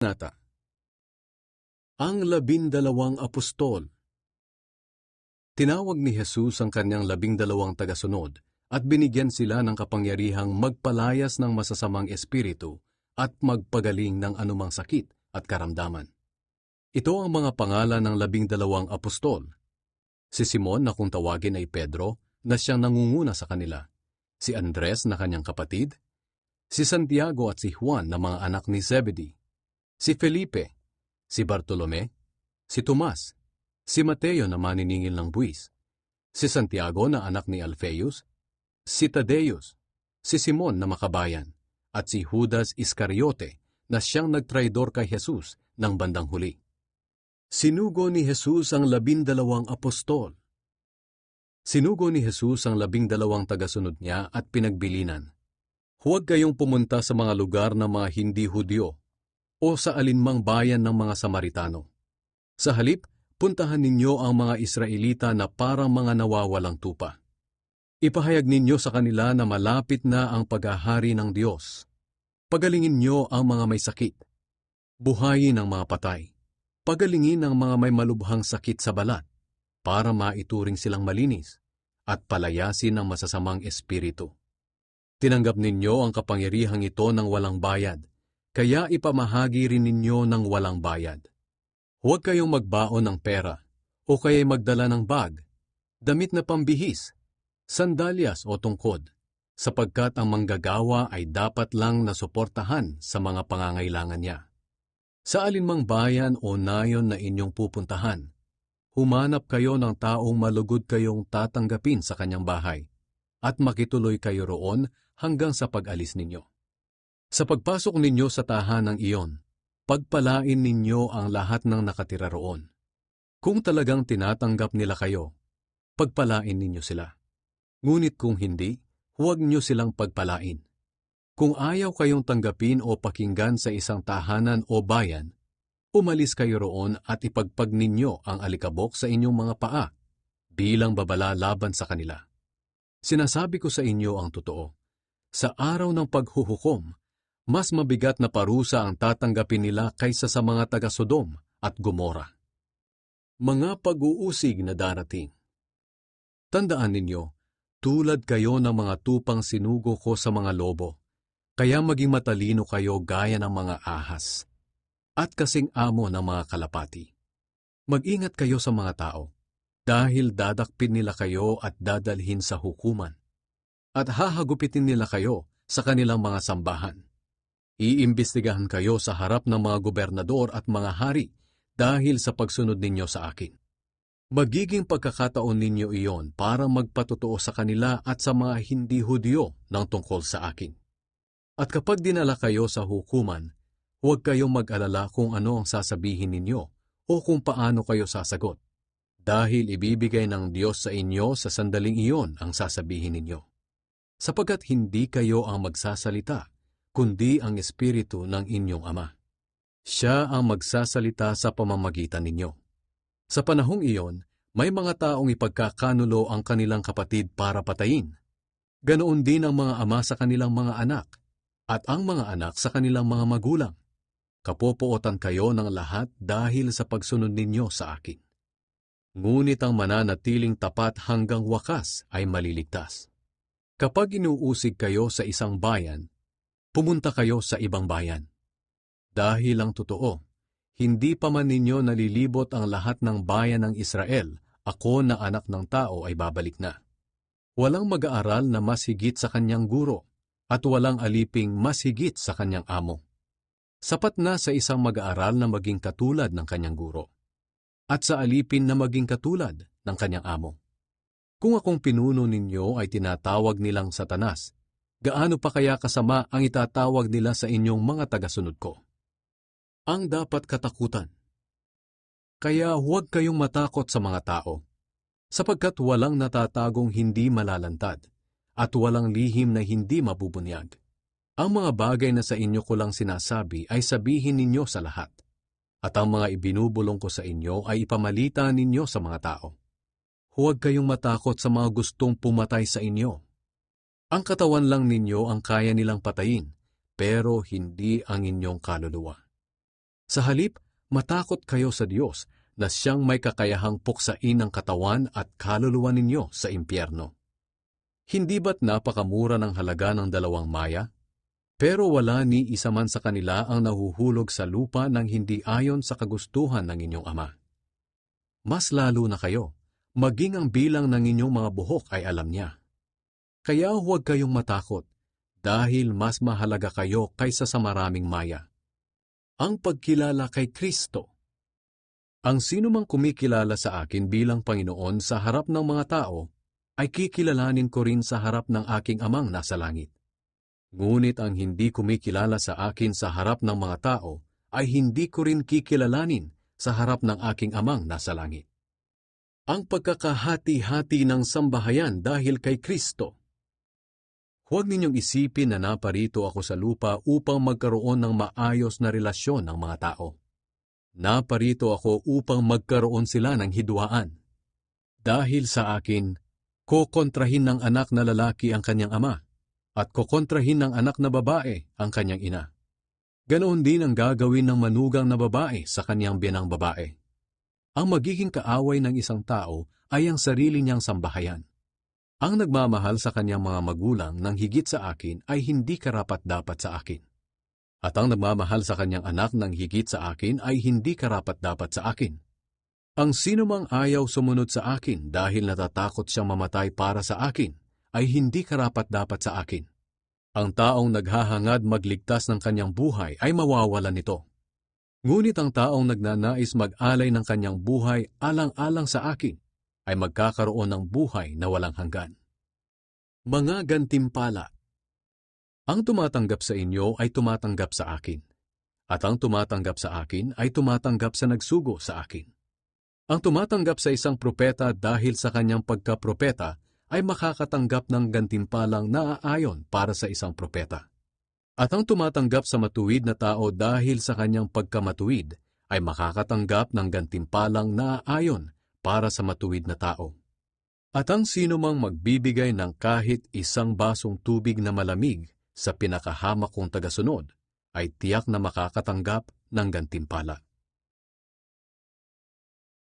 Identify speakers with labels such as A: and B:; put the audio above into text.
A: Kabanata. Ang 12 apostol. Tinawag ni Jesus ang kanyang 12 tagasunod at binigyan sila ng kapangyarihang magpalayas ng masasamang espiritu at magpagaling ng anumang sakit at karamdaman. Ito ang mga pangalan ng 12 apostol. Si Simon na kung tawagin ay Pedro na siyang nangunguna sa kanila. Si Andres na kanyang kapatid. Si Santiago at si Juan na mga anak ni Zebedee. Si Felipe, si Bartolome, si Tomas, si Mateo na maniningil ng buwis, si Santiago na anak ni Alphaeus, si Tadeus, si Simon na makabayan, at si Judas Iscariote na siyang nagtraidor kay Jesus ng bandang huli. Sinugo ni Jesus ang 12 apostol. Sinugo ni Jesus ang 12 tagasunod niya at pinagbilinan. Huwag kayong pumunta sa mga lugar ng mga hindi Hudyo o sa alinmang bayan ng mga Samaritano. Sa halip, puntahan ninyo ang mga Israelita na parang mga nawawalang tupa. Ipahayag ninyo sa kanila na malapit na ang paghahari ng Diyos. Pagalingin niyo ang mga may sakit. Buhayin ang mga patay. Pagalingin ang mga may malubhang sakit sa balat para maituring silang malinis at palayasin ang masasamang espiritu. Tinanggap ninyo ang kapangyarihang ito ng walang bayad, kaya ipamahagi rin ninyo ng walang bayad. Huwag kayong magbaon ng pera, o kaya'y magdala ng bag, damit na pambihis, sandalyas o tungkod, sapagkat ang manggagawa ay dapat lang nasuportahan sa mga pangangailangan niya. Sa alinmang bayan o nayon na inyong pupuntahan, humanap kayo ng taong malugod kayong tatanggapin sa kanyang bahay, at makituloy kayo roon hanggang sa pag-alis ninyo. Sa pagpasok ninyo sa tahanang iyon, pagpalain ninyo ang lahat ng nakatira roon. Kung talagang tinatanggap nila kayo, pagpalain ninyo sila. Ngunit kung hindi, huwag nyo silang pagpalain. Kung ayaw kayong tanggapin o pakinggan sa isang tahanan o bayan, umalis kayo roon at ipagpag ninyo ang alikabok sa inyong mga paa bilang babala laban sa kanila. Sinasabi ko sa inyo ang totoo. Sa araw ng paghuhukom, mas mabigat na parusa ang tatanggapin nila kaysa sa mga taga-Sodom at Gomora. Mga pag-uusig na darating. Tandaan ninyo, tulad kayo ng mga tupang sinugo ko sa mga lobo, kaya maging matalino kayo gaya ng mga ahas, at kasing amo ng mga kalapati. Mag-ingat kayo sa mga tao, dahil dadakpin nila kayo at dadalhin sa hukuman, at hahagupitin nila kayo sa kanilang mga sambahan. Iimbestigahan kayo sa harap ng mga gobernador at mga hari dahil sa pagsunod ninyo sa akin. Magiging pagkakataon ninyo iyon para magpatotoo sa kanila at sa mga hindi Hudyo ng tungkol sa akin. At kapag dinala kayo sa hukuman, huwag kayong mag-alala kung ano ang sasabihin ninyo o kung paano kayo sasagot, dahil ibibigay ng Diyos sa inyo sa sandaling iyon ang sasabihin ninyo. Sapagkat hindi kayo ang magsasalita, kundi ang Espiritu ng inyong Ama. Siya ang magsasalita sa pamamagitan ninyo. Sa panahong iyon, may mga taong ipagkakanulo ang kanilang kapatid para patayin. Ganoon din ang mga ama sa kanilang mga anak, at ang mga anak sa kanilang mga magulang. Kapopootan kayo ng lahat dahil sa pagsunod ninyo sa akin. Ngunit ang mananatiling tapat hanggang wakas ay maliligtas. Kapag inuusig kayo sa isang bayan, pumunta kayo sa ibang bayan. Dahil ang totoo, hindi pa man ninyo nalilibot ang lahat ng bayan ng Israel, ako na anak ng tao ay babalik na. Walang mag-aaral na mas higit sa kanyang guro, at walang aliping mas higit sa kanyang amo. Sapat na sa isang mag-aaral na maging katulad ng kanyang guro, at sa alipin na maging katulad ng kanyang amo. Kung akong pinuno ninyo ay tinatawag nilang Satanas, gaano pa kaya kasama ang itatawag nila sa inyong mga tagasunod ko? Ang dapat katakutan. Kaya huwag kayong matakot sa mga tao, sapagkat walang natatagong hindi malalantad, at walang lihim na hindi mabubunyag. Ang mga bagay na sa inyo ko lang sinasabi ay sabihin ninyo sa lahat, at ang mga ibinubulong ko sa inyo ay ipamalita ninyo sa mga tao. Huwag kayong matakot sa mga gustong pumatay sa inyo. Ang katawan lang ninyo ang kaya nilang patayin, pero hindi ang inyong kaluluwa. Sa halip, matakot kayo sa Diyos na siyang may kakayahang puksain ang katawan at kaluluwa ninyo sa impyerno. Hindi ba't napakamura ng halaga ng 2 maya? Pero wala ni isa man sa kanila ang nahuhulog sa lupa ng hindi ayon sa kagustuhan ng inyong Ama. Mas lalo na kayo, maging ang bilang ng inyong mga buhok ay alam niya. Kaya huwag kayong matakot, dahil mas mahalaga kayo kaysa sa maraming maya. Ang pagkilala kay Kristo. Ang sinumang kumikilala sa akin bilang Panginoon sa harap ng mga tao, ay kikilalanin ko rin sa harap ng aking Amang nasa langit. Ngunit ang hindi kumikilala sa akin sa harap ng mga tao, ay hindi ko rin kikilalanin sa harap ng aking Amang nasa langit. Ang pagkakahati-hati ng sambahayan dahil kay Kristo. Huwag ninyong isipin na naparito ako sa lupa upang magkaroon ng maayos na relasyon ng mga tao. Naparito ako upang magkaroon sila ng hidwaan. Dahil sa akin, kokontrahin ng anak na lalaki ang kanyang ama, at kokontrahin ng anak na babae ang kanyang ina. Ganoon din ang gagawin ng manugang na babae sa kanyang biyanang babae. Ang magiging kaaway ng isang tao ay ang sarili niyang sambahayan. Ang nagmamahal sa kanyang mga magulang ng higit sa akin ay hindi karapat-dapat sa akin. At ang nagmamahal sa kanyang anak ng higit sa akin ay hindi karapat-dapat sa akin. Ang sinumang ayaw sumunod sa akin dahil natatakot siyang mamatay para sa akin, ay hindi karapat-dapat sa akin. Ang taong naghahangad magligtas ng kanyang buhay ay mawawalan nito. Ngunit ang taong nagnanais mag-alay ng kanyang buhay alang-alang sa akin, ay magkakaroon ng buhay na walang hanggan. Mga gantimpala. Ang tumatanggap sa inyo ay tumatanggap sa akin, at ang tumatanggap sa akin ay tumatanggap sa nagsugo sa akin. Ang tumatanggap sa isang propeta dahil sa kanyang pagkapropeta ay makakatanggap ng gantimpalang naaayon para sa isang propeta. At ang tumatanggap sa matuwid na tao dahil sa kanyang pagkamatuwid ay makakatanggap ng gantimpalang naaayon para sa matuwid na tao. At ang sinumang magbibigay ng kahit isang basong tubig na malamig sa pinakahamak kong tagasunod ay tiyak na makakatanggap ng gantimpala.